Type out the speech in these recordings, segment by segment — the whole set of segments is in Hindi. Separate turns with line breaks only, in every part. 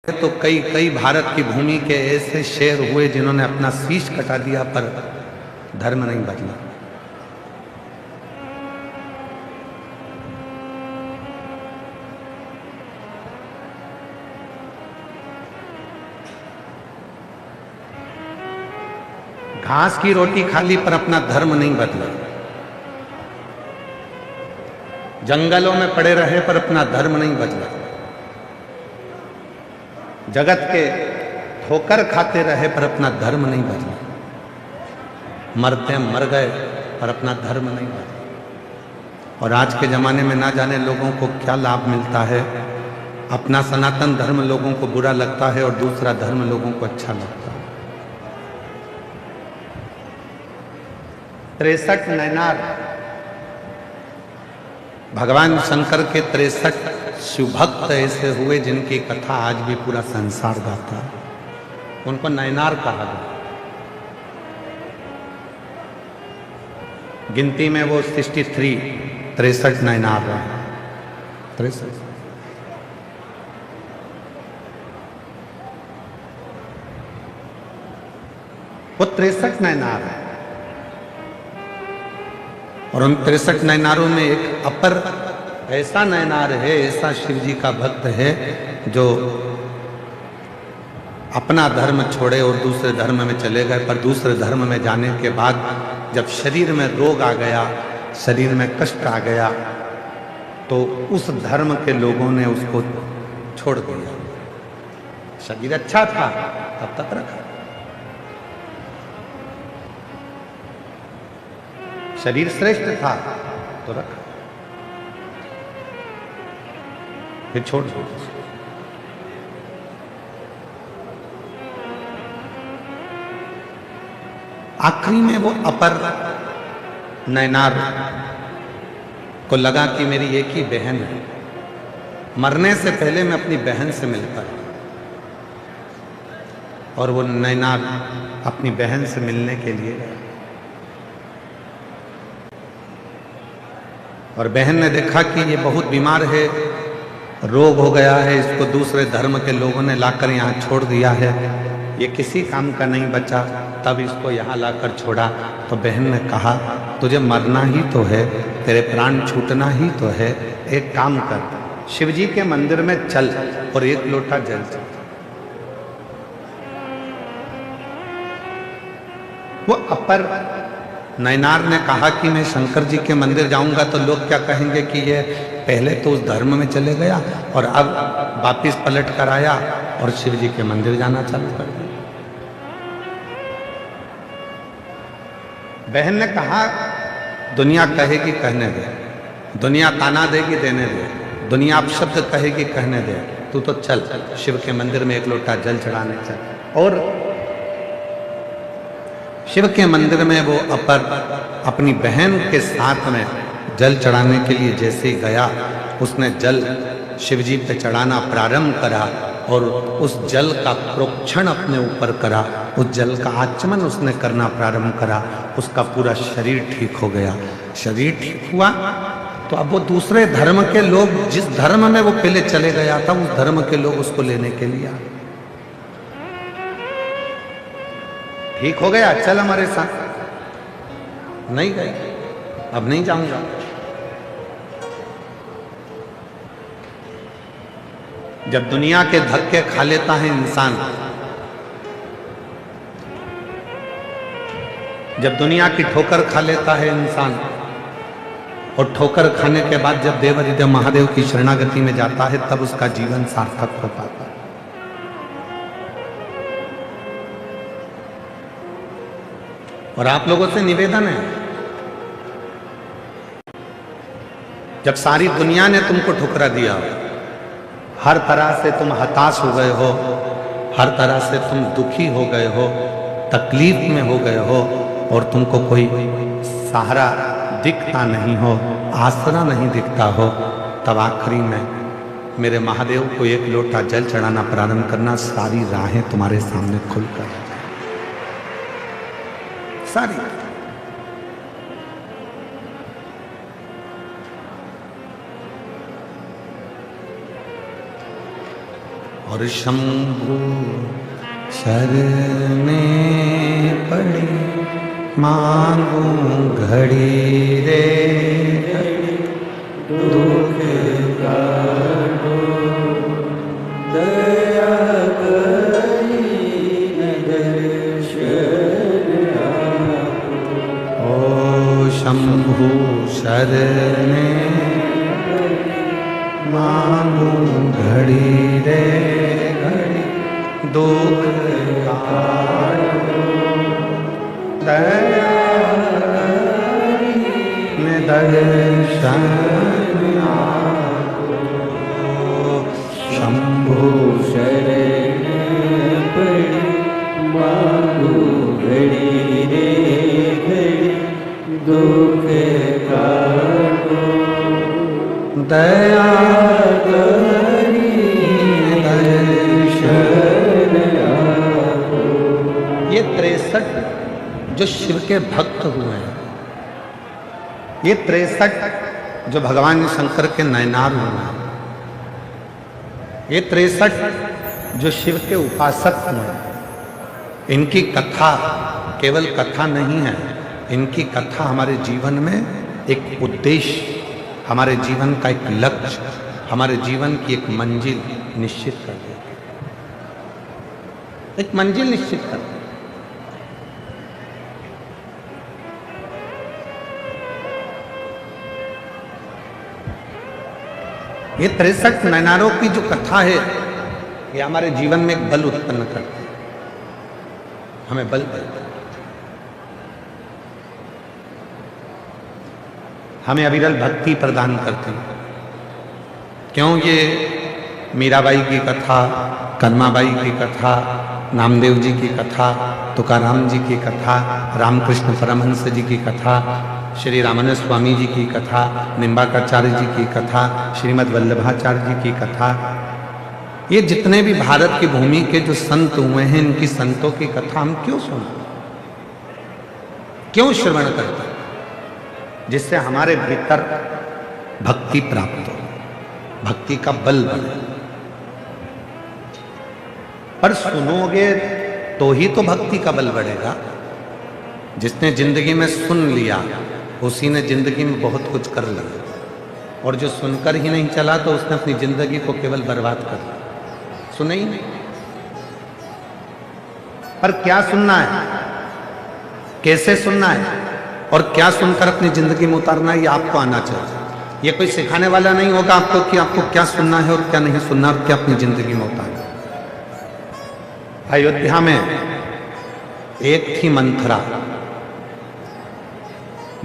तो कई कई भारत की भूमि के ऐसे शेर हुए जिन्होंने अपना शीश कटा दिया पर धर्म नहीं बदला। घास की रोटी खा ली पर अपना धर्म नहीं बदला। जंगलों में पड़े रहे पर अपना धर्म नहीं बदला। जगत के ठोकर खाते रहे पर अपना धर्म नहीं बदला। मरते मर गए पर अपना धर्म नहीं बदला। और आज के जमाने में ना जाने लोगों को क्या लाभ मिलता है। अपना सनातन धर्म लोगों को बुरा लगता है और दूसरा धर्म लोगों को अच्छा लगता है। 63 नैनार, भगवान शंकर के 63 शिवभक्त ऐसे हुए जिनकी कथा आज भी पूरा संसार गाता है। उनको नैनार कहा गया। गिनती में वो 63 नैनार रहे। 63 वो 63 नैनार है। और उन 63 नैनारों में एक अपर ऐसा नैनार है, ऐसा शिव जी का भक्त है जो अपना धर्म छोड़े और दूसरे धर्म में चले गए। पर दूसरे धर्म में जाने के बाद जब शरीर में रोग आ गया, शरीर में कष्ट आ गया, तो उस धर्म के लोगों ने उसको छोड़ दिया। शरीर अच्छा था तब तक रखा, शरीर श्रेष्ठ था तो रखा, फिर छोड़ दो। आखिरी में वो अपर नैनार को लगा कि मेरी एक ही बहन है, मरने से पहले मैं अपनी बहन से मिलता है। और वो नैनार अपनी बहन से मिलने के लिए गया। और बहन ने देखा कि ये बहुत बीमार है, रोग हो गया है, इसको दूसरे धर्म के लोगों ने लाकर यहाँ छोड़ दिया है, ये किसी काम का नहीं बचा। तब इसको यहाँ लाकर छोड़ा। तो बहन ने कहा तुझे मरना ही तो है, तेरे प्राण छूटना ही तो है, एक काम कर, शिव जी के मंदिर में चल और एक लोटा जल चल। वो अपर नैनार ने कहा कि मैं शंकर जी के मंदिर जाऊंगा तो लोग क्या kहेंगे कि ये पहले तो उस धर्म में चले गया और अब वापिस पलट कर आया और शिव जी के मंदिर जाना चालू कर दिया। बहन ने कहा दुनिया कहेगी कहने दे, दुनिया ताना देगी देने दे, दुनिया अपशब्द कहेगी कहने दे, तू तो चल शिव के मंदिर में एक लोटा जल चढ़ाने चल। और शिव के मंदिर में वो अपर अपनी बहन के साथ में जल चढ़ाने के लिए जैसे ही गया, उसने जल शिव जी पे चढ़ाना प्रारंभ करा और उस जल का प्रोक्षण अपने ऊपर करा, उस जल का आचमन उसने करना प्रारंभ करा। उसका पूरा शरीर ठीक हो गया। शरीर ठीक हुआ तो अब वो दूसरे धर्म के लोग, जिस धर्म में वो पहले चले गया था, उस धर्म के लोग उसको लेने के लिए आए। ठीक हो गया, चल हमारे साथ। नहीं गए, अब नहीं जाऊंगा। जब दुनिया के धक्के खा लेता है इंसान, जब दुनिया की ठोकर खा लेता है इंसान, और ठोकर खाने के बाद जब देवहृदय महादेव की शरणागति में जाता है, तब उसका जीवन सार्थक हो पाता है। और आप लोगों से निवेदन है, जब सारी दुनिया ने तुमको ठुकरा दिया, हर तरह से तुम हताश हो गए हो, हर तरह से तुम दुखी हो गए हो, तकलीफ में हो गए हो, और तुमको कोई सहारा दिखता नहीं हो, आसरा नहीं दिखता हो, तब आखिरी में मेरे महादेव को एक लोटा जल चढ़ाना प्रारंभ करना। सारी राहें तुम्हारे सामने खुलकर सारी। और शंभु शरणे पड़ी मांगू घड़ी रे घड़ी दुख काटो दया करी दर्शन आपो। ओ शंभु शरणे मांगू घड़ी रे घड़ी दुख काटो दया में दर्शन आपो। शंभु
शरण पड़ी मांगू घड़ी रे घड़ी दुख काटो
दया करी दर्शन आपो। ये 63 जो शिव के भक्त हुए हैं, ये 63 जो भगवान शंकर के नयनार हुए हैं, ये 63 जो शिव के उपासक हुए हैं, इनकी कथा केवल कथा नहीं है, इनकी कथा हमारे जीवन में एक उद्देश्य, हमारे जीवन का एक लक्ष्य, हमारे जीवन की एक मंजिल निश्चित कर देती है, एक मंजिल निश्चित कर देती है। ये 63 नयनारों की जो कथा है, ये हमारे जीवन में एक बल उत्पन्न करती है, हमें बल देती है, हमें अविरल भक्ति प्रदान करते हैं। क्यों? ये मीराबाई की कथा, कन्माबाई की कथा, नामदेव जी की कथा, तुकाराम जी की कथा, रामकृष्ण परमहंस जी की कथा, श्री रामानंद स्वामी जी की कथा, निम्बाकाचार्य जी की कथा, श्रीमद् वल्लभाचार्य जी की कथा, ये जितने भी भारत की भूमि के जो संत हुए हैं, इनकी संतों की कथा हम क्यों सुनते, क्यों श्रवण करते? जिससे हमारे भीतर भक्ति प्राप्त हो, भक्ति का बल बने। पर सुनोगे तो ही तो भक्ति का बल बढ़ेगा। जिसने जिंदगी में सुन लिया, उसी ने जिंदगी में बहुत कुछ कर लिया, और जो सुनकर ही नहीं चला तो उसने अपनी जिंदगी को केवल बर्बाद कर दिया। सुने ही नहीं। पर क्या सुनना है, कैसे सुनना है और क्या सुनकर अपनी जिंदगी में उतारना है, ये आपको आना चाहिए। ये कोई सिखाने वाला नहीं होगा आपको कि आपको क्या सुनना है और क्या नहीं सुनना और क्या अपनी जिंदगी में उतारना। अयोध्या में एक थी मंथरा,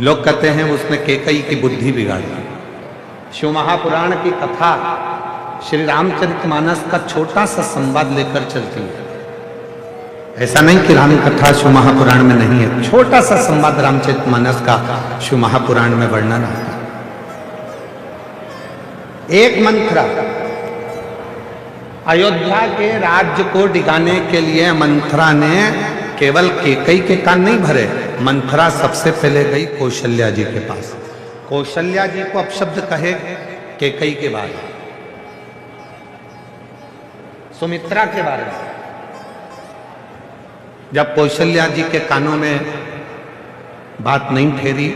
लोग कहते हैं उसने कैकेयी की बुद्धि बिगाड़ी। शिव महापुराण की कथा श्री रामचरितमानस का छोटा सा संवाद लेकर चलती है। ऐसा नहीं कि राम कथा शिव महापुराण में नहीं है, छोटा सा संवाद रामचरितमानस का शिव महापुराण में वर्णन आता है। एक मंथरा अयोध्या के राज्य को डिगाने के लिए मंथरा ने केवल कैकेयी के कान नहीं भरे, मंथरा सबसे पहले गई कौशल्या जी के पास। कौशल्या जी को अपशब्द कहे कैकेयी के बारे में, सुमित्रा के बारे में। जब कौशल्या जी के कानों में बात नहीं ठहरी,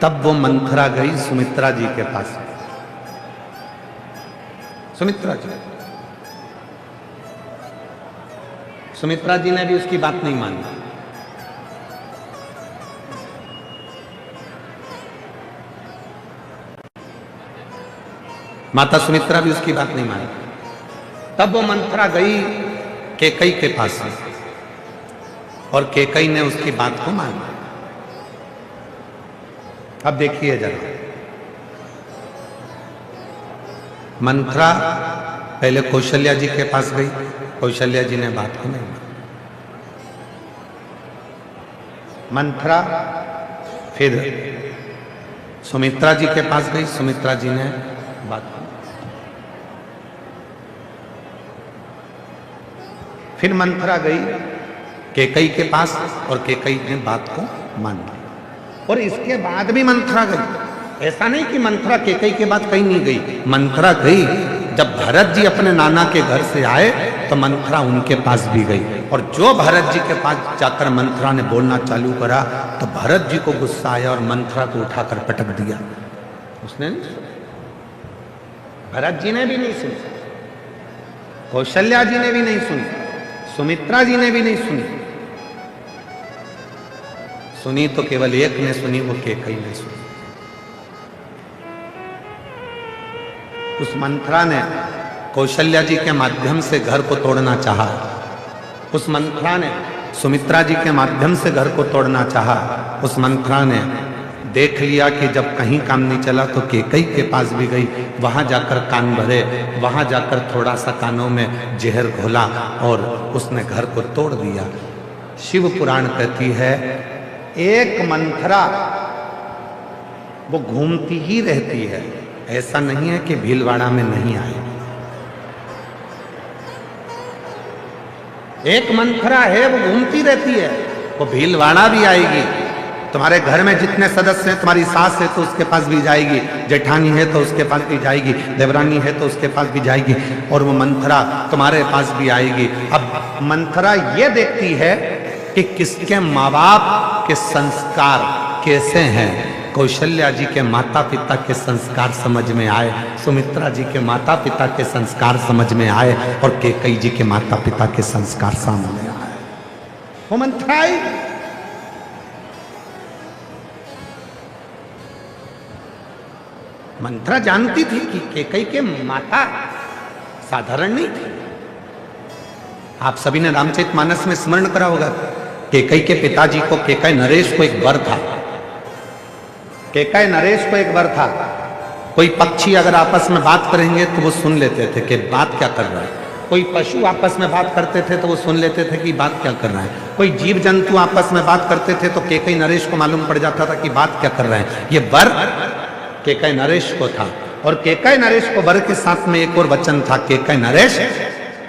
तब वो मंथरा गई सुमित्रा जी के पास। सुमित्रा जी ने भी उसकी बात नहीं मानी। माता सुमित्रा भी उसकी बात नहीं मानी। तब वो मंथरा गई कैकेयी के पास और कैकेयी ने उसकी बात को माना। अब देखिए जरा, मंथरा पहले कौशल्या जी के पास गई, कौशल्या जी ने बात को नहीं मानी। मंथरा फिर सुमित्रा जी के पास गई, सुमित्रा जी ने बात को। फिर मंथरा गई कैकेयी के पास और कैकेयी ने बात को मान ली। और इसके बाद भी मंथरा गई। ऐसा नहीं कि मंथरा कैकेयी के बाद कहीं नहीं गई, मंथरा गई जब भरत जी अपने नाना के घर से आए तो मंथरा उनके पास भी गई, और जो भरत जी के पास जाकर मंथरा ने बोलना चालू करा तो भरत जी को गुस्सा आया और मंथरा को उठाकर पटक दिया। उसने नहीं सुना, भरत जी ने भी नहीं सुनी, कौशल्या जी ने भी नहीं सुनी, सुमित्रा जी ने भी नहीं सुनी। सुनी तो केवल एक ने सुनी, वो कैकेयी ने सुनी। उस मंथरा ने कौशल्या जी के माध्यम से घर को तोड़ना चाहा, उस मंथरा ने सुमित्रा जी के माध्यम से घर को तोड़ना चाहा। उस मंथरा ने देख लिया कि जब कहीं काम नहीं चला तो कैकेयी के पास भी गई, वहां जाकर कान भरे, वहां जाकर थोड़ा सा कानों में जहर घोला और उसने घर को तोड़ दिया। शिव पुराण कहती है एक मंथरा वो घूमती ही रहती है, ऐसा नहीं है कि भीलवाड़ा में नहीं आए। एक मंथरा है वो घूमती रहती है, वो भीलवाड़ा भी आएगी। तुम्हारे घर में जितने सदस्य हैं, तुम्हारी सास है तो उसके पास भी जाएगी, जेठानी है तो उसके पास भी जाएगी, देवरानी है तो उसके पास भी जाएगी, और वो मंथरा तुम्हारे पास भी आएगी। अब मंथरा ये देखती है कि किसके माँ बाप के संस्कार कैसे हैं। कौशल्या जी के माता पिता के संस्कार समझ में आए, सुमित्रा जी के माता पिता के संस्कार समझ में आए, और कैकेयी जी के माता पिता के संस्कार सामने आए। वो मंथरा आई, मंथरा जानती थी कि कैकेयी के माता साधारण नहीं थी। आप सभी ने रामचरितमानस में स्मरण करा होगा, कैकेयी के पिताजी को, कैकेयी नरेश को एक वर था। कैकेयी नरेश को एक वर था, कोई पक्षी अगर आपस में बात करेंगे तो वो सुन लेते थे कि बात क्या कर रहा है। कोई पशु आपस में बात करते थे तो वो सुन लेते थे कि बात क्या कर रहा है। कोई जीव जंतु आपस में बात करते थे तो कैकेयी नरेश को मालूम पड़ जाता था कि बात क्या कर रहे हैं। ये वर कैकेयी नरेश को था, और कैकेयी नरेश को वर के साथ में एक और वचन था, कैकेयी नरेश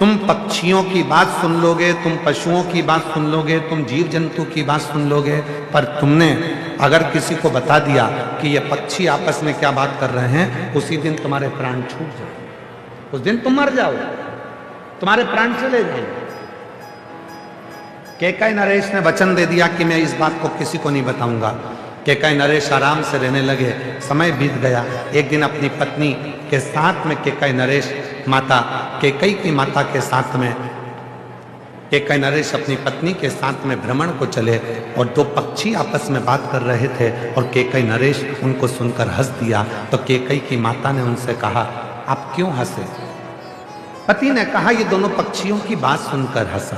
तुम पक्षियों की बात सुन लोगे, तुम पशुओं की बात सुन लोगे, तुम जीव जंतु की बात सुन लोगे, पर तुमने अगर किसी को बता दिया कि ये पक्षी आपस में क्या बात कर रहे हैं, उसी दिन तुम्हारे प्राण छूट जाए, उस दिन तुम मर जाओगे, तुम्हारे प्राण चले जाएंगे। कैकेयी नरेश ने वचन दे दिया कि मैं इस बात को किसी को नहीं बताऊंगा। कैकेयी नरेश आराम से रहने लगे। समय बीत गया। एक दिन अपनी पत्नी के साथ में कैकेयी नरेश माता कैकेयी की माता के साथ में कैकेयी नरेश अपनी पत्नी के साथ में भ्रमण को चले, और दो पक्षी आपस में बात कर रहे थे, और कैकेयी नरेश उनको सुनकर हंस दिया। तो कैकेयी की माता ने उनसे कहा आप क्यों हंसे? पति ने कहा ये दोनों पक्षियों की बात सुनकर हंसा।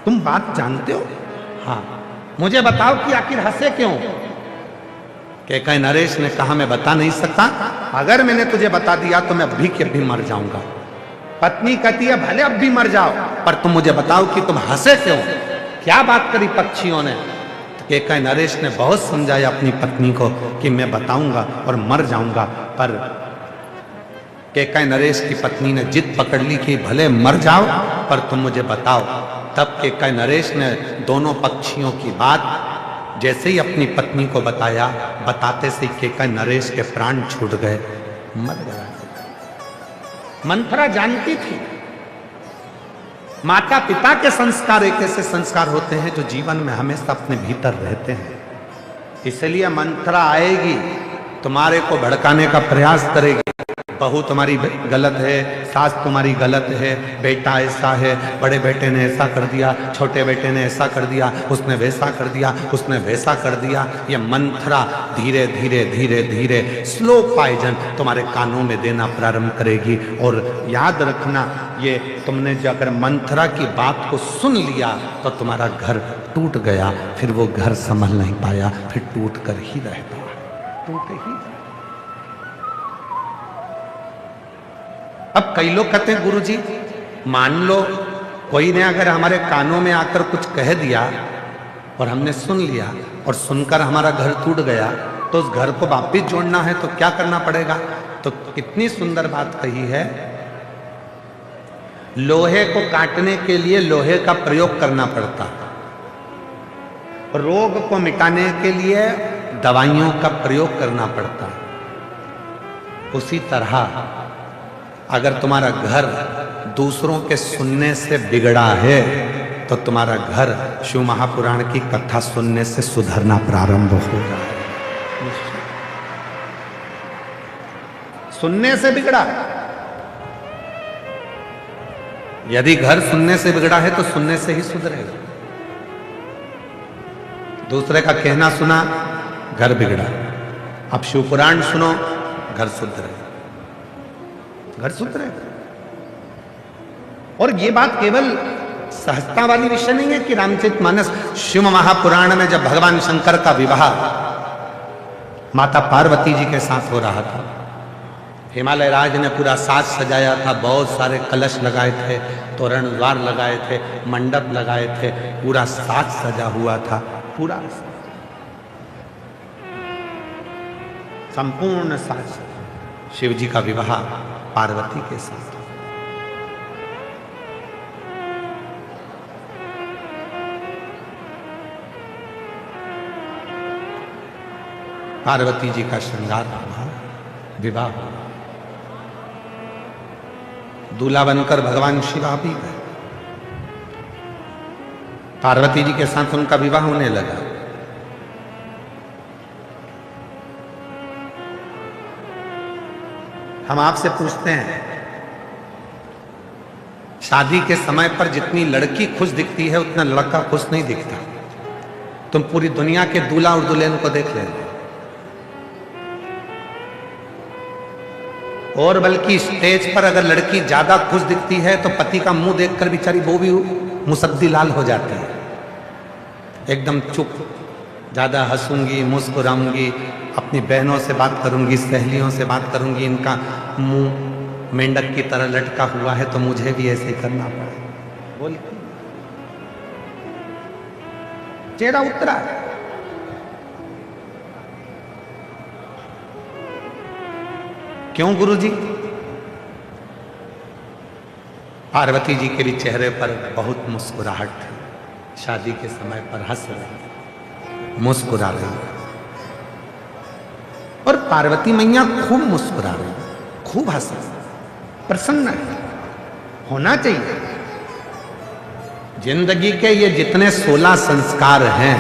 तुम बात जानते हो? हाँ। मुझे बताओ कि आखिर हंसे क्यों? कैकेयी नरेश ने कहा मैं बता नहीं सकता, अगर मैंने तुझे बता दिया तो मैं अभी के अभी मर जाऊंगा। पत्नी कहती है भले अब भी मर जाओ, पर तुम मुझे बताओ कि तुम हंसे क्यों, क्या बात करी पक्षियों ने? तो कैकेयी नरेश ने बहुत समझाया अपनी पत्नी को कि मैं बताऊंगा और मर जाऊंगा, पर कैकेयी नरेश की पत्नी ने जिद पकड़ ली कि भले मर जाओ पर तुम मुझे बताओ। तब कैकेयी नरेश ने दोनों पक्षियों की बात जैसे ही अपनी पत्नी को बताया, बताते से कैकेयी नरेश के प्राण छूट गए, मर गया। मंथरा जानती थी माता पिता के संस्कार एक ऐसे संस्कार होते हैं जो जीवन में हमेशा अपने भीतर रहते हैं। इसलिए मंथरा आएगी, तुम्हारे को भड़काने का प्रयास करेगी। बहू तुम्हारी गलत है, सास तुम्हारी गलत है, बेटा ऐसा है, बड़े बेटे ने ऐसा कर दिया, छोटे बेटे ने ऐसा कर दिया, उसने वैसा कर दिया, उसने वैसा कर दिया। ये मंथरा धीरे धीरे धीरे धीरे स्लो पॉइजन तुम्हारे कानों में देना प्रारंभ करेगी। और याद रखना, ये तुमने जो अगर मंथरा की बात को सुन लिया तो तुम्हारा घर टूट गया, फिर वो घर संभल नहीं पाया, फिर टूट कर ही रह गया, टूट ही। अब कई लोग कहते हैं गुरुजी मान लो कोई ने अगर हमारे कानों में आकर कुछ कह दिया और हमने सुन लिया और सुनकर हमारा घर टूट गया, तो उस घर को वापिस जोड़ना है तो क्या करना पड़ेगा? तो कितनी सुंदर बात कही है, लोहे को काटने के लिए लोहे का प्रयोग करना पड़ता, रोग को मिटाने के लिए दवाइयों का प्रयोग करना पड़ता। उसी तरह अगर तुम्हारा घर दूसरों के सुनने से बिगड़ा है तो तुम्हारा घर शिव महापुराण की कथा सुनने से सुधरना प्रारंभ हो रहा है। सुनने से बिगड़ा, यदि घर सुनने से बिगड़ा है तो सुनने से ही सुधरेगा। दूसरे का कहना सुना, घर बिगड़ा। अब शिव पुराण सुनो, घर सुधरेगा, घर सुधरेगा। और ये बात केवल सहजता वाली विषय नहीं है कि रामचरितमानस शिव महापुराण में जब भगवान शंकर का विवाह माता पार्वती जी के साथ हो रहा था, हिमालय राज ने पूरा साज सजाया था, बहुत सारे कलश लगाए थे, तोरण द्वार लगाए थे, मंडप लगाए थे, पूरा साज सजा हुआ था, पूरा संपूर्ण साज। शिव जी का विवाह पार्वती के साथ। पार्वती जी का श्रृंगार हुआ, विवाह हुआ, दूल्हा बनकर भगवान शिव भी गए। पार्वती जी के साथ उनका विवाह होने लगा। हम आपसे पूछते हैं, शादी के समय पर जितनी लड़की खुश दिखती है उतना लड़का खुश नहीं दिखता। तुम पूरी दुनिया के दूल्हा और दुल्हन को देख लेना, और बल्कि स्टेज पर अगर लड़की ज्यादा खुश दिखती है तो पति का मुंह देखकर बेचारी वो भी मुसद्दी लाल हो जाती है, एकदम चुप। ज्यादा हंसूंगी, मुस्कुराऊंगी, अपनी बहनों से बात करूंगी, सहेलियों से बात करूंगी, इनका मुंह मेंढक की तरह लटका हुआ है तो मुझे भी ऐसे करना पड़े, बोलती। चेहरा उतरा है। क्यों गुरुजी? पार्वती जी के भी चेहरे पर बहुत मुस्कुराहट थी, शादी के समय पर हंस रही, मुस्कुरा रही, और पार्वती मैया खूब मुस्कुरा रही, खूब हंस रही, प्रसन्न है। होना चाहिए। जिंदगी के ये जितने 16 संस्कार हैं,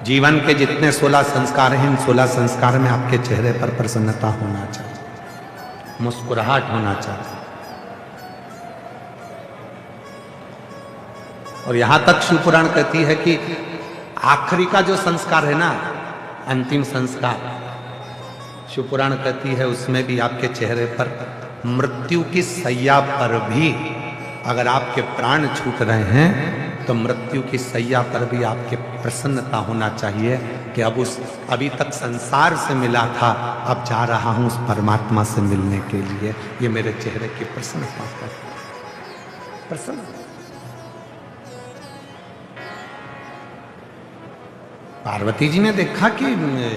जीवन के जितने 16 संस्कार हैं, इन 16 संस्कार में आपके चेहरे पर प्रसन्नता होना चाहिए, मुस्कुराहट होना चाहिए। और यहां तक शिव पुराण कहती है कि आखिरी का जो संस्कार है ना, अंतिम संस्कार, शिव पुराण कहती है उसमें भी आपके चेहरे पर मृत्यु की सैया पर भी अगर आपके प्राण छूट रहे हैं तो मृत्यु की सैया पर भी आपके प्रसन्नता होना चाहिए कि अब अभी तक संसार से मिला था, अब जा रहा हूं उस परमात्मा से मिलने के लिए। ये मेरे चेहरे की प्रसन्नता है, प्रसन्न। पार्वती जी ने देखा कि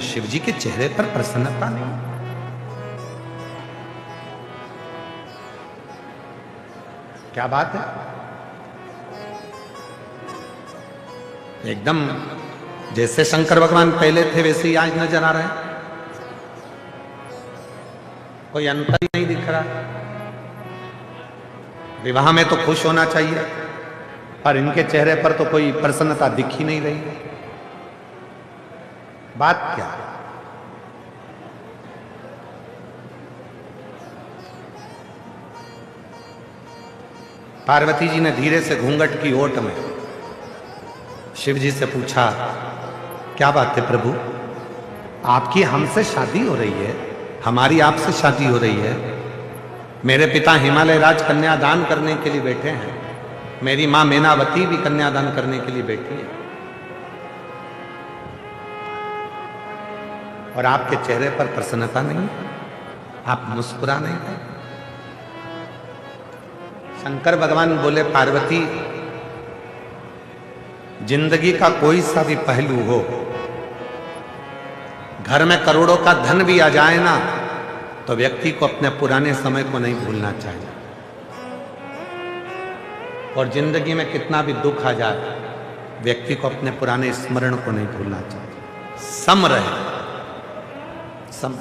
शिव जी के चेहरे पर प्रसन्नता नहीं। क्या बात है? एकदम जैसे शंकर भगवान पहले थे वैसे ही आज नजर आ रहे हैं, कोई अंतर ही नहीं दिख रहा। विवाह में तो खुश होना चाहिए, पर इनके चेहरे पर तो कोई प्रसन्नता दिख ही नहीं रही। बात क्या? पार्वती जी ने धीरे से घूंघट की ओट में शिव जी से पूछा, क्या बात है प्रभु, आपकी हमसे शादी हो रही है, हमारी आपसे शादी हो रही है। मेरे पिता हिमालय राज कन्यादान करने के लिए बैठे हैं, मेरी मां मैनावती भी कन्यादान करने के लिए बैठी है, और आपके चेहरे पर प्रसन्नता नहीं, आप मुस्कुरा नहीं है। शंकर भगवान बोले, पार्वती, जिंदगी का कोई सा भी पहलू हो, घर में करोड़ों का धन भी आ जाए ना, तो व्यक्ति को अपने पुराने समय को नहीं भूलना चाहिए। और जिंदगी में कितना भी दुख आ जाए, व्यक्ति को अपने पुराने स्मरण को नहीं भूलना चाहिए। सम रहे, सम।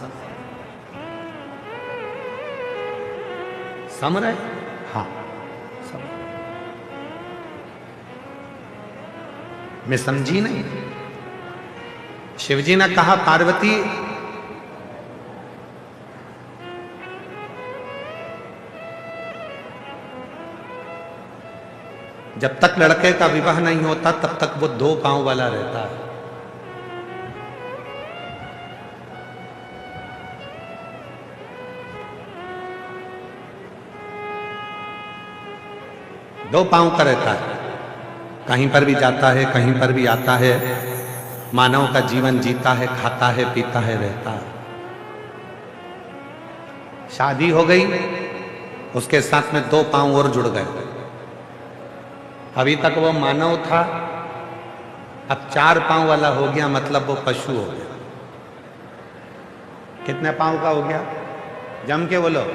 सम रहे? हाँ सम। मैं समझी नहीं। शिवजी ने कहा पार्वती जब तक लड़के का विवाह नहीं होता तब तक वो 2 पांव वाला रहता है। दो पांव का रहता है, कहीं पर भी जाता है, कहीं पर भी आता है, मानव का जीवन जीता है, खाता है, पीता है, रहता है। शादी हो गई, उसके साथ में 2 पांव और जुड़ गए। अभी तक वो मानव था, अब 4 पांव वाला हो गया, मतलब वो पशु हो गया। कितने पांव का हो गया? जम के बोलो।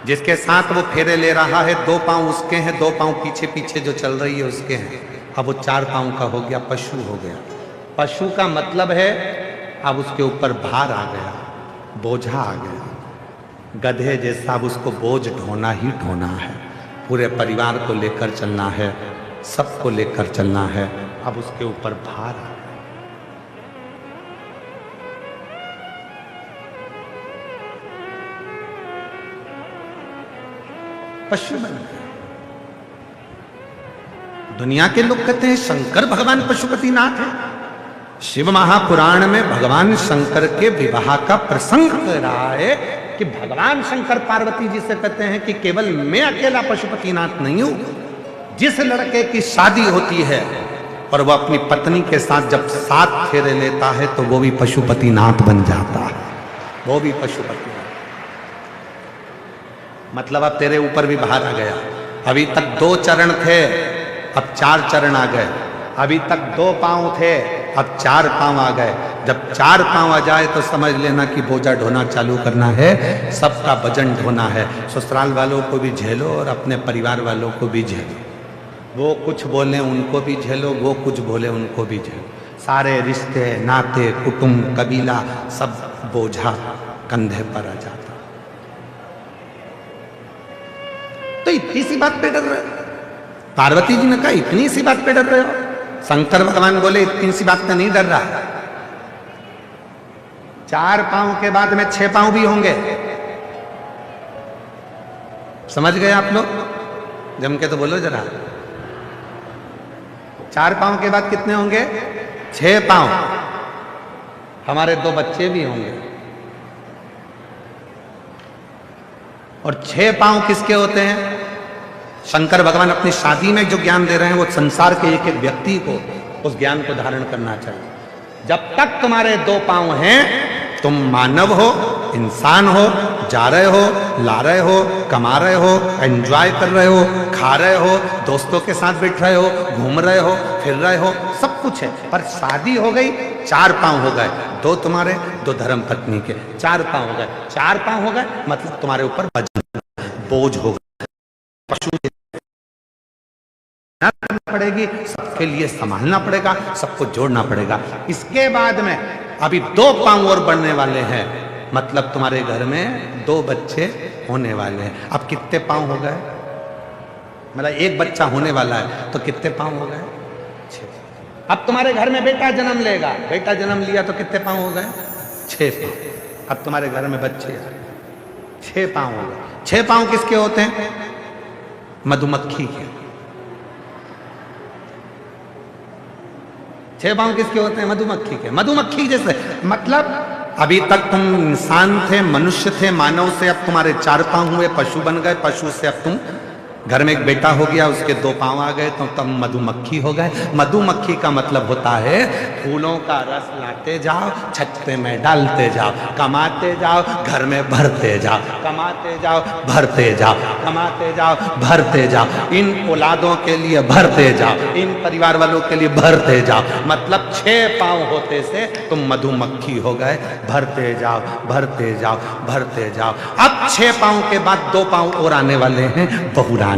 जिसके साथ वो फेरे ले रहा है 2 पांव उसके हैं, 2 पांव पीछे पीछे जो चल रही है उसके हैं। अब वो 4 पांव का हो गया, पशु हो गया। पशु का मतलब है अब उसके ऊपर भार आ गया, बोझा आ गया। गधे जैसा अब उसको बोझ ढोना ही ढोना है, पूरे परिवार को लेकर चलना है, सबको लेकर चलना है। अब उसके ऊपर भार आ गया। पशु बन गए। दुनिया के लोग कहते हैं शंकर भगवान पशुपतिनाथ है। शिव महापुराण में भगवान शंकर के विवाह का प्रसंग कह रहा है कि भगवान शंकर पार्वती जी से कहते हैं कि केवल मैं अकेला पशुपतिनाथ नहीं हूं। जिस लड़के की शादी होती है और वह अपनी पत्नी के साथ जब 7 फेरे लेता है तो वो भी पशुपतिनाथ बन जाता है, वो भी पशुपतिनाथ। मतलब अब तेरे ऊपर भी भार आ गया। अभी तक 2 चरण थे, अब 4 चरण आ गए। अभी तक 2 पांव थे, अब 4 पांव आ गए। जब 4 पांव आ जाए तो समझ लेना कि बोझा ढोना चालू करना है, सबका वजन ढोना है। ससुराल वालों को भी झेलो और अपने परिवार वालों को भी झेलो। वो कुछ बोले उनको भी झेलो, वो कुछ बोले उनको भी झेलो। सारे रिश्ते नाते कुटुंब कबीला सब बोझा कंधे पर आ जाता। तो इतनी सी बात पे डर रहे हो? पार्वती जी ने कहा इतनी सी बात पे डर रहे हो? शंकर भगवान बोले इतनी सी बात पे नहीं डर रहा। 4 पांव के बाद में 6 पांव भी होंगे। समझ गए आप लोग? जम के तो बोलो जरा। 4 पांव के बाद कितने होंगे? 6 पांव। हमारे 2 बच्चे भी होंगे। और 6 पांव किसके होते हैं? शंकर भगवान अपनी शादी में जो ज्ञान दे रहे हैं वो संसार के एक एक व्यक्ति को उस ज्ञान को धारण करना चाहिए। जब तक तुम्हारे 2 पांव हैं, तुम मानव हो, इंसान हो, जा रहे हो, ला रहे हो, कमा रहे हो, एंजॉय कर रहे हो, खा रहे हो, दोस्तों के साथ बैठ रहे हो, घूम रहे हो, फिर रहे हो, सब कुछ है। पर शादी हो गई, 4 पांव हो गए। 2 तुम्हारे, 2 धर्म पत्नी के, 4 पांव हो गए। 4 पांव हो गए मतलब तुम्हारे ऊपर बोझ हो गया। पशु करना पड़ेगी, सबके लिए संभालना पड़ेगा, सबको जोड़ना पड़ेगा। इसके बाद में अभी 2 पांव और बढ़ने वाले हैं, मतलब तुम्हारे घर में 2 बच्चे होने वाले हैं। अब कितने पांव हो गए? मतलब 1 बच्चा होने वाला है तो कितने पांव हो गए? 6। अब तुम्हारे घर में बेटा जन्म लेगा, बेटा जन्म लिया तो कितने पांव हो गए? 6 पांव। अब तुम्हारे घर में बच्चे 6 पांव हो गए। 6 पांव किसके होते हैं? मधुमक्खी के। 6 पांव किसके होते हैं? मधुमक्खी के। मधुमक्खी जैसे, मतलब अभी तक तुम इंसान थे, मनुष्य थे, मानव से अब तुम्हारे 4 पांव हुए, पशु बन गए। पशु से अब तुम घर में एक बेटा हो गया, उसके 2 पांव आ गए तो तुम मधुमक्खी हो गए। मधुमक्खी का मतलब होता है फूलों का रस लाते जाओ, छत्ते में डालते जाओ, कमाते जाओ, घर में भरते जाओ, कमाते जाओ, भरते जाओ, कमाते जाओ, भरते जाओ। इन औलादों के लिए भरते जाओ, इन परिवार वालों के लिए भरते जाओ। मतलब 6 पांव होते से तुम मधुमक्खी हो गए। भरते जाओ, भरते जाओ, भरते जाओ। अब 6 पांव के बाद 2 पांव और आने वाले हैं, बहुरानी।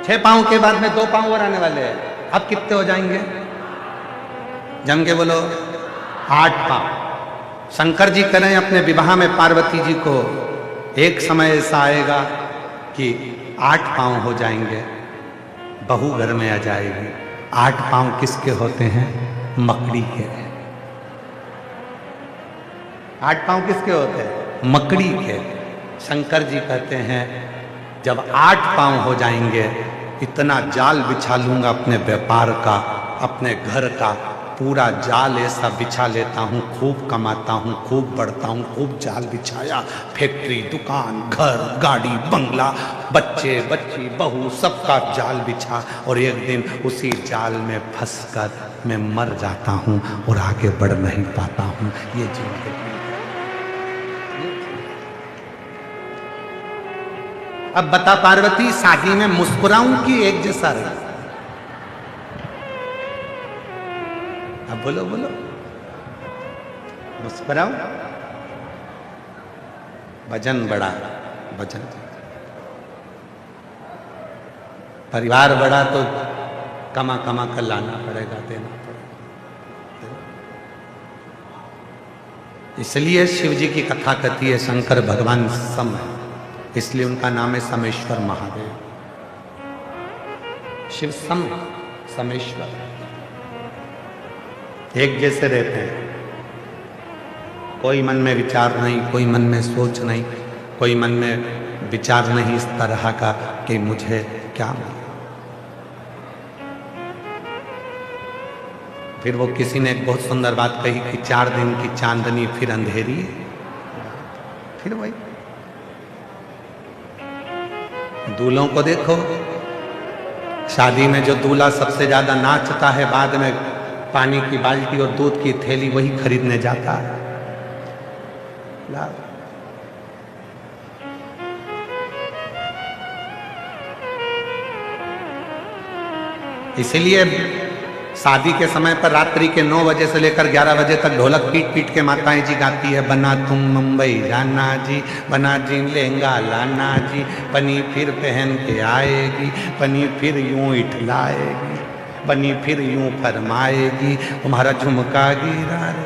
6 पांव के बाद में 2 पांव और आने वाले हैं। अब कितने हो जाएंगे? जम के बोलो। 8 पांव। शंकर जी करें अपने विवाह में पार्वती जी को, एक समय ऐसा आएगा कि 8 पांव हो जाएंगे, बहू घर में आ जाएगी। 8 पांव किसके होते हैं? मकड़ी के। 8 पांव किसके होते हैं? मकड़ी के। शंकर जी कहते हैं जब 8 पांव हो जाएंगे, इतना जाल बिछा लूंगा अपने व्यापार का, अपने घर का पूरा जाल ऐसा बिछा लेता हूँ, खूब कमाता हूँ, खूब बढ़ता हूँ, खूब जाल बिछाया, फैक्ट्री, दुकान, घर, गाड़ी, बंगला, बच्चे, बच्ची, बहू, सबका जाल बिछा, और एक दिन उसी जाल में फंसकर मैं मर जाता हूँ और आगे बढ़ नहीं पाता हूँ। ये जिंदगी। अब बता पार्वती, शादी में मुस्कुराऊं कि एक जैसा रहे? अब बोलो बोलो, मुस्कुराऊं? वजन बड़ा, वजन परिवार बड़ा तो कमा कमा कर लाना पड़ेगा, देना पड़ेगा। इसलिए शिव जी की कथा कहती है शंकर भगवान सम है, इसलिए उनका नाम है समेश्वर महादेव। शिव सम, समेश्वर, एक जैसे रहते हैं। कोई मन में विचार नहीं, कोई मन में सोच नहीं, कोई मन में विचार नहीं इस तरह का कि मुझे क्या मिले। फिर वो किसी ने एक बहुत सुंदर बात कही कि 4 दिन की चांदनी फिर अंधेरी, फिर वही। दूल्हों को देखो, शादी में जो दूल्हा सबसे ज्यादा नाचता है, बाद में पानी की बाल्टी और दूध की थैली वही खरीदने जाता है। इसीलिए शादी के समय पर रात्रि के 9 बजे से लेकर 11 बजे तक ढोलक पीट पीट के माताएं जी गाती है, बना तुम मुंबई जाना जी, बना जी लहंगा लाना जी, पनी फिर पहन के आएगी, पनी फिर यूं इठलाएगी, बनी फिर यूं फरमाएगी, तुम्हारा झुमका गिरा रे।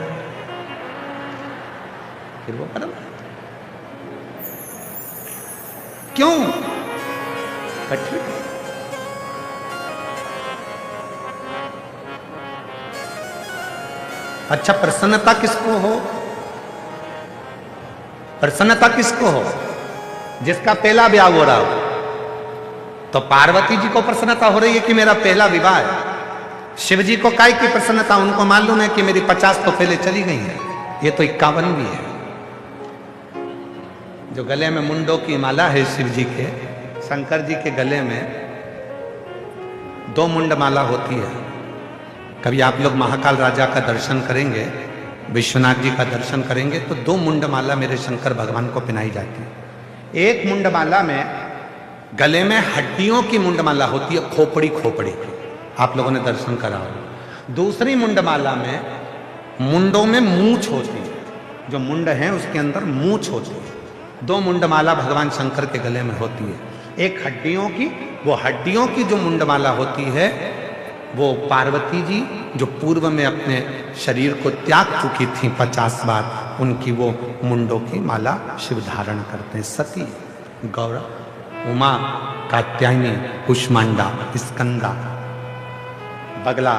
फिर वो पर क्यों कठिन? अच्छा, प्रसन्नता किसको हो? प्रसन्नता किसको हो? जिसका पहला ब्याह हो रहा हो। तो पार्वती जी को प्रसन्नता हो रही है कि मेरा पहला विवाह है। शिव जी को काय की प्रसन्नता? उनको मालूम है कि मेरी 50 तो पहले चली गई है, ये तो 51 भी है। जो गले में मुंडों की माला है शिव जी के, शंकर जी के गले में 2 मुंड माला होती है। कभी आप लोग महाकाल राजा का दर्शन करेंगे, विश्वनाथ जी का दर्शन करेंगे, तो 2 मुंडमाला मेरे शंकर भगवान को पहनाई जाती है। एक मुंडमाला में गले में हड्डियों की मुंडमाला होती है, खोपड़ी खोपड़ी, आप लोगों ने दर्शन करा हो। दूसरी मुंडमाला में मुंडों में मूंछ होती है, जो मुंड है उसके अंदर मूंछ होती है। 2 मुंडमाला भगवान शंकर के गले में होती है। एक हड्डियों की, वो हड्डियों की जो मुंडमाला होती है वो पार्वती जी जो पूर्व में अपने शरीर को त्याग चुकी थी 50 बार, उनकी वो मुंडों की माला शिव धारण करते हैं। सती, गौरव, उमा, कात्यायनी, कुष्मांडा, स्कंदा, बगला,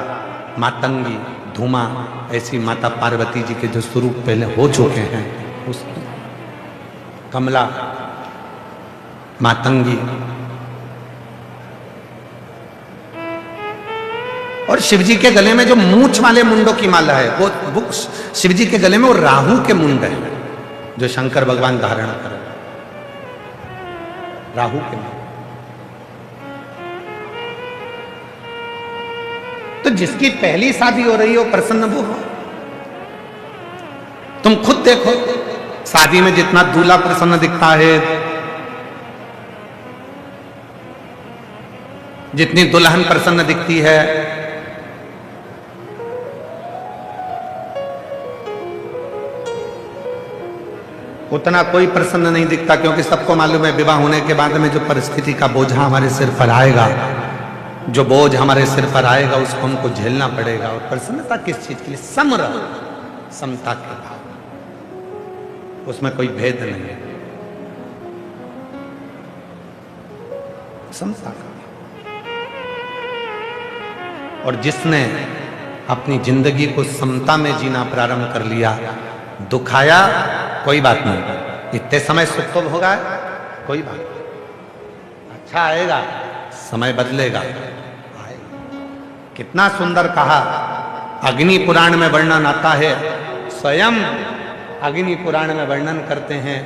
मातंगी, धूमा, ऐसी माता पार्वती जी के जो स्वरूप पहले हो चुके हैं, उसकी कमला, मातंगी, और शिवजी के गले में जो मूंछ वाले मुंडों की माला है वो शिवजी के गले में वो राहु के मुंड है जो शंकर भगवान धारण कर, राहु के मुंड। तो जिसकी पहली शादी हो रही हो प्रसन्न वो हो। तुम खुद देखो, शादी में जितना दूल्हा प्रसन्न दिखता है, जितनी दुल्हन प्रसन्न दिखती है, उतना कोई प्रसन्न नहीं दिखता, क्योंकि सबको मालूम है विवाह होने के बाद में जो परिस्थिति का बोझ हमारे सिर पर आएगा, जो बोझ हमारे सिर पर आएगा उसको हमको झेलना पड़ेगा। और प्रसन्नता किस चीज के लिए? समता के भाव। उसमें कोई भेद नहीं है। समता का। और जिसने अपनी जिंदगी को समता में जीना प्रारंभ कर लिया, दुख आया कोई बात नहीं, इतने समय सुख तो होगा, कोई बात नहीं, अच्छा आएगा, समय बदलेगा, आएगा। कितना सुंदर कहा, अग्नि पुराण में वर्णन आता है, स्वयं अग्नि पुराण में वर्णन करते हैं,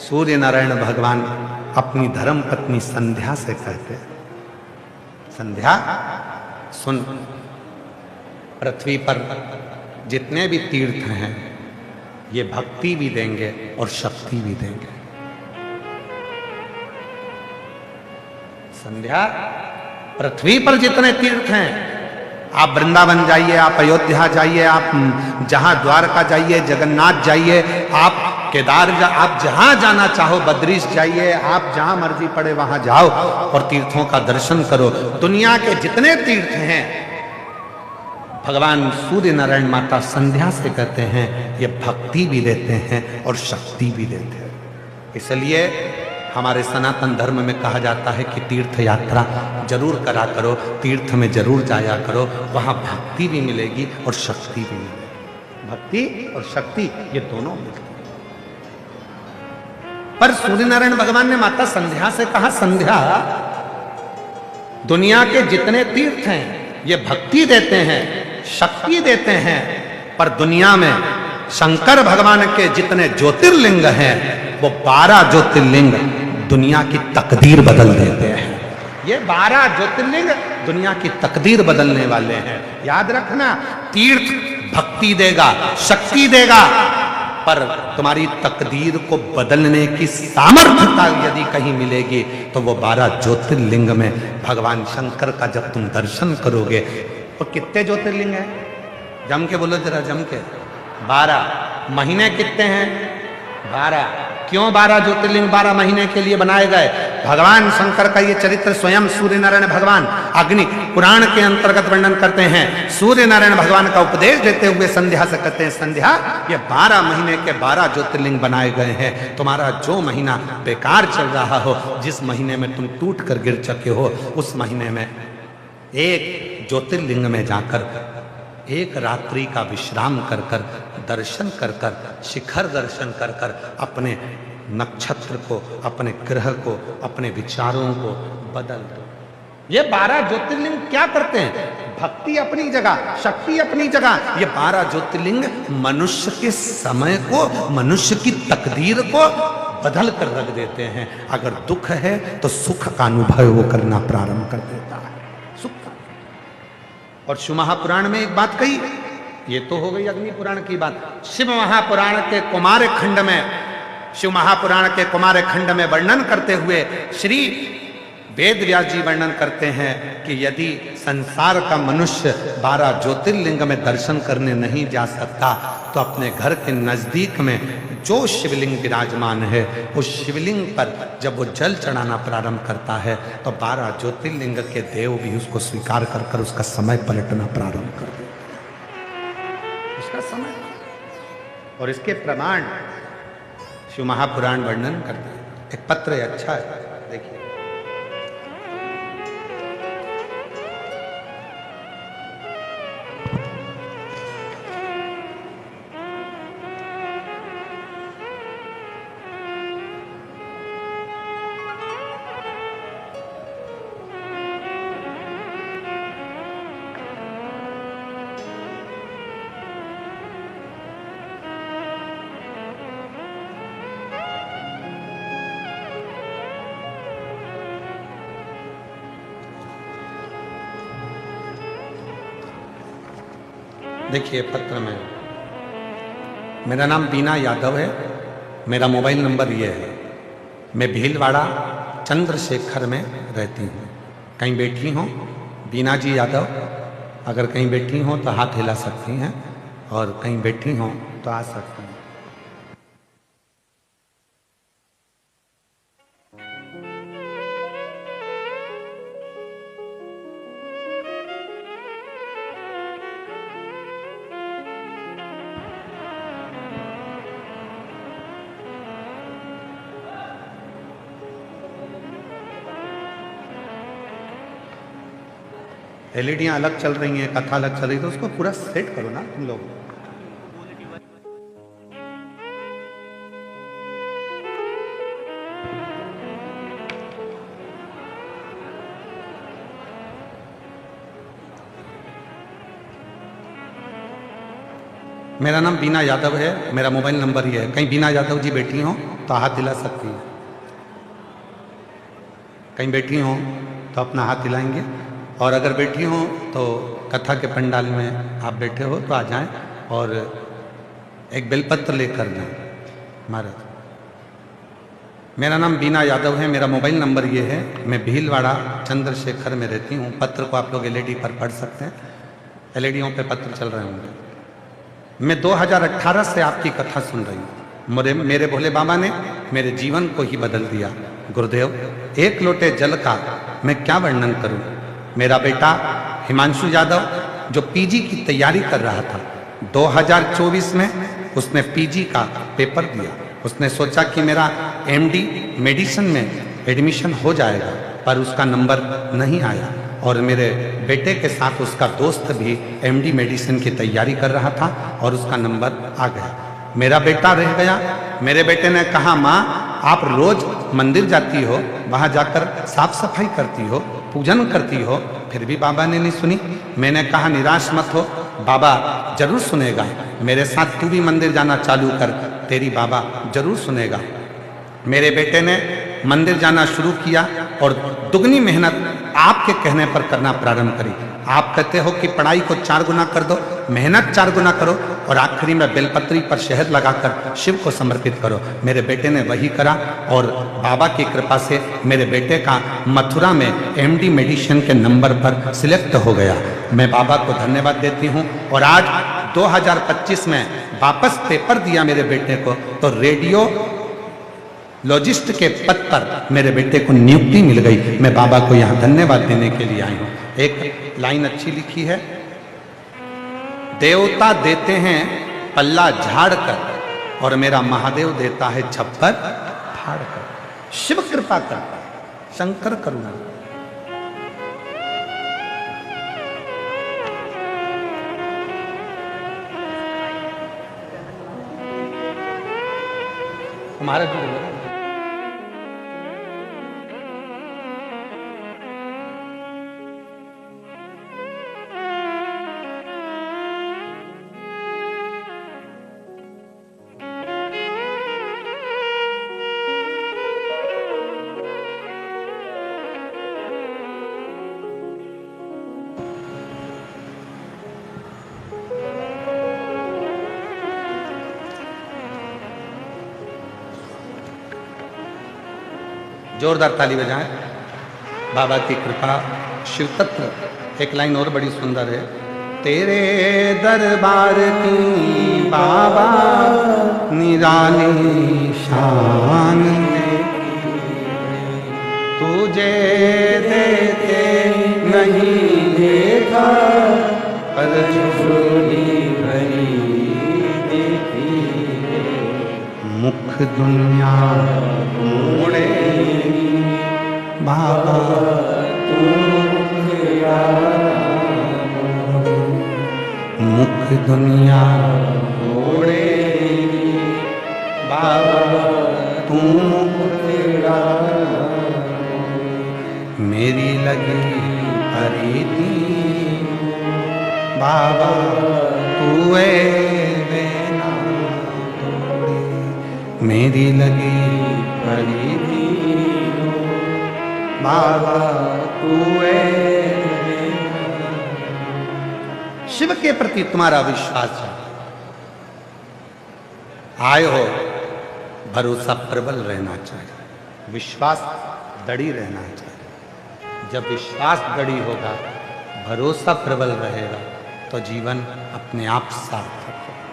सूर्य नारायण भगवान अपनी धर्म पत्नी संध्या से कहते हैं, संध्या सुन, पृथ्वी पर जितने भी तीर्थ हैं ये भक्ति भी देंगे और शक्ति भी देंगे। संध्या, पृथ्वी पर जितने तीर्थ हैं, आप वृंदावन जाइए, आप अयोध्या जाइए, आप जहां द्वारका जाइए, जगन्नाथ जाइए, आप केदार आप जहां जाना चाहो, बद्रीश जाइए, आप जहां मर्जी पड़े वहां जाओ और तीर्थों का दर्शन करो। दुनिया के जितने तीर्थ हैं, भगवान सूर्य नारायण माता संध्या से कहते हैं, ये भक्ति भी देते हैं और शक्ति भी देते हैं। इसलिए हमारे सनातन धर्म में कहा जाता है कि तीर्थ यात्रा जरूर करा करो, तीर्थ में जरूर जाया करो, वहां भक्ति भी मिलेगी और शक्ति भी मिलेगी। भक्ति और शक्ति ये दोनों मिलती। पर सूर्य नारायण भगवान ने माता संध्या से कहा, संध्या, दुनिया के जितने तीर्थ हैं ये भक्ति देते हैं, शक्ति देते हैं, पर दुनिया में शंकर भगवान के जितने ज्योतिर्लिंग हैं वो 12 ज्योतिर्लिंग दुनिया की तकदीर बदल देते हैं। ये 12 ज्योतिर्लिंग दुनिया की तकदीर बदलने वाले हैं। याद रखना, तीर्थ भक्ति देगा, शक्ति देगा, पर तुम्हारी तकदीर को बदलने की सामर्थ्यता यदि कहीं मिलेगी तो वो 12 ज्योतिर्लिंग में भगवान शंकर का जब तुम दर्शन करोगे। तो कितने ज्योतिर्लिंग हैं? जम के बोलो जरा, जम के। 12। महीने कितने हैं? 12। क्यों 12 ज्योतिर्लिंग 12 महीने के लिए बनाए गए? भगवान शंकर का ये चरित्र स्वयं सूर्य नारायण भगवान अग्नि पुराण के अंतर्गत वर्णन करते हैं। सूर्य नारायण भगवान का उपदेश देते हुए संध्या से कहते हैं, संध्या, ये 12 महीने के 12 ज्योतिर्लिंग बनाए गए हैं। तुम्हारा जो महीना बेकार चल रहा हो, जिस महीने में तुम टूट कर गिर चुके हो, उस महीने में एक ज्योतिर्लिंग में जाकर एक रात्रि का विश्राम कर कर, दर्शन कर कर, शिखर दर्शन कर कर अपने नक्षत्र को, अपने ग्रह को, अपने विचारों को बदल दो। ये 12 ज्योतिर्लिंग क्या करते हैं? भक्ति अपनी जगह, शक्ति अपनी जगह। ये 12 ज्योतिर्लिंग मनुष्य के समय को, मनुष्य की तकदीर को बदल कर रख देते हैं। अगर दुख है तो सुख का अनुभव वो करना प्रारंभ कर देता है, सुख का। और शिव महापुराण में एक बात कही, ये तो हो गई अग्नि पुराण की बात। शिव महापुराण के कुमार खंड में, शिव महापुराण के कुमार खंड में वर्णन करते हुए श्री वेद व्यास जी वर्णन करते हैं कि यदि संसार का मनुष्य 12 ज्योतिर्लिंग में दर्शन करने नहीं जा सकता तो अपने घर के नजदीक में जो शिवलिंग विराजमान है, उस शिवलिंग पर जब वो जल चढ़ाना प्रारंभ करता है तो 12 ज्योतिर्लिंग के देव भी उसको स्वीकार कर कर उसका समय पलटना प्रारंभ कर देते हैं, उसका समय। और इसके प्रमाण शिव महापुराण वर्णन करते हैं। एक पत्र है, अच्छा है, देखिए। देखिए पत्र में, मेरा नाम बीना यादव है, मेरा मोबाइल नंबर ये है, मैं भीलवाड़ा चंद्रशेखर में रहती हूँ। कहीं बैठी हो बीना जी यादव, अगर कहीं बैठी हो तो हाथ हिला सकती हैं, और कहीं बैठी हो तो आ सकती हैं। एलईडियाँ अलग चल रही हैं, कथा अलग चल रही है, तो उसको पूरा सेट करो ना तुम लोग। मेरा नाम बीना यादव है, मेरा मोबाइल नंबर ये है। कहीं बीना यादव जी बैठी हो तो हाथ हिला सकती हैं, कहीं बैठी हो तो अपना हाथ हिलाएंगे, और अगर बैठी हो तो कथा के पंडाल में आप बैठे हो तो आ जाएं और एक बेलपत्र लेकर जाएं। महाराज, मेरा नाम बीना यादव है, मेरा मोबाइल नंबर ये है। मैं भीलवाड़ा चंद्रशेखर में रहती हूँ। पत्र को आप लोग एलईडी पर पढ़ सकते हैं, एलईडियों पे पत्र चल रहे होंगे। मैं 2018 से आपकी कथा सुन रही हूँ। मेरे भोले बाबा ने मेरे जीवन को ही बदल दिया। गुरुदेव, एक लोटे जल का मैं क्या वर्णन करूं। मेरा बेटा हिमांशु यादव जो पीजी की तैयारी कर रहा था, 2024 में उसने पीजी का पेपर दिया। उसने सोचा कि मेरा एमडी मेडिसिन में एडमिशन हो जाएगा, पर उसका नंबर नहीं आया। और मेरे बेटे के साथ उसका दोस्त भी एमडी मेडिसिन की तैयारी कर रहा था और उसका नंबर आ गया। मेरा बेटा रह गया। मेरे बेटे ने कहा, माँ आप रोज मंदिर जाती हो, वहाँ जाकर साफ सफाई करती हो, पूजन करती हो, फिर भी बाबा ने नहीं सुनी। मैंने कहा निराश मत हो, बाबा जरूर सुनेगा। मेरे साथ तू भी मंदिर जाना चालू कर, तेरी बाबा जरूर सुनेगा। मेरे बेटे ने मंदिर जाना शुरू किया और दुगनी मेहनत आपके कहने पर करना प्रारंभ करी। आप कहते हो कि पढ़ाई को 4 गुना कर दो, मेहनत 4 गुना करो, और आखिरी में बेलपत्री पर शहद लगाकर शिव को समर्पित करो। मेरे बेटे ने वही करा और बाबा की कृपा से मेरे बेटे का मथुरा में एमडी मेडिसिन के नंबर पर सिलेक्ट हो गया। मैं बाबा को धन्यवाद देती हूँ। और आज 2025 में वापस पेपर दिया मेरे बेटे को, तो रेडियो लॉजिस्ट के पद पर मेरे बेटे को नियुक्ति मिल गई। मैं बाबा को यहाँ धन्यवाद देने के लिए आई हूँ। एक लाइन अच्छी लिखी है, देवता देते हैं पल्ला झाड़ कर, और मेरा महादेव देता है छप्पर फाड़ कर। शिव कृपा करता है, शंकर करुणा। हमारा जो जोरदार ताली बजाएं। बाबा की कृपा, शिव तत्व। एक लाइन और बड़ी सुंदर है, तेरे दरबार की बाबा निराली शान तुझे देते नहीं देखा, पर झोली भरी देखी, मुख दुनिया मोड़े बाबा तू, मुख दुनिया मोड़े बाबा तू, मेरी लगी हरी बाबा तू बेना तोड़ी, मेरी लगी हरी बाबा तू। शिव के प्रति तुम्हारा विश्वास है, आए हो, भरोसा प्रबल रहना चाहिए, विश्वास दृढ़ रहना चाहिए। जब विश्वास दृढ़ होगा, भरोसा प्रबल रहेगा, तो जीवन अपने आप सार्थक होगा।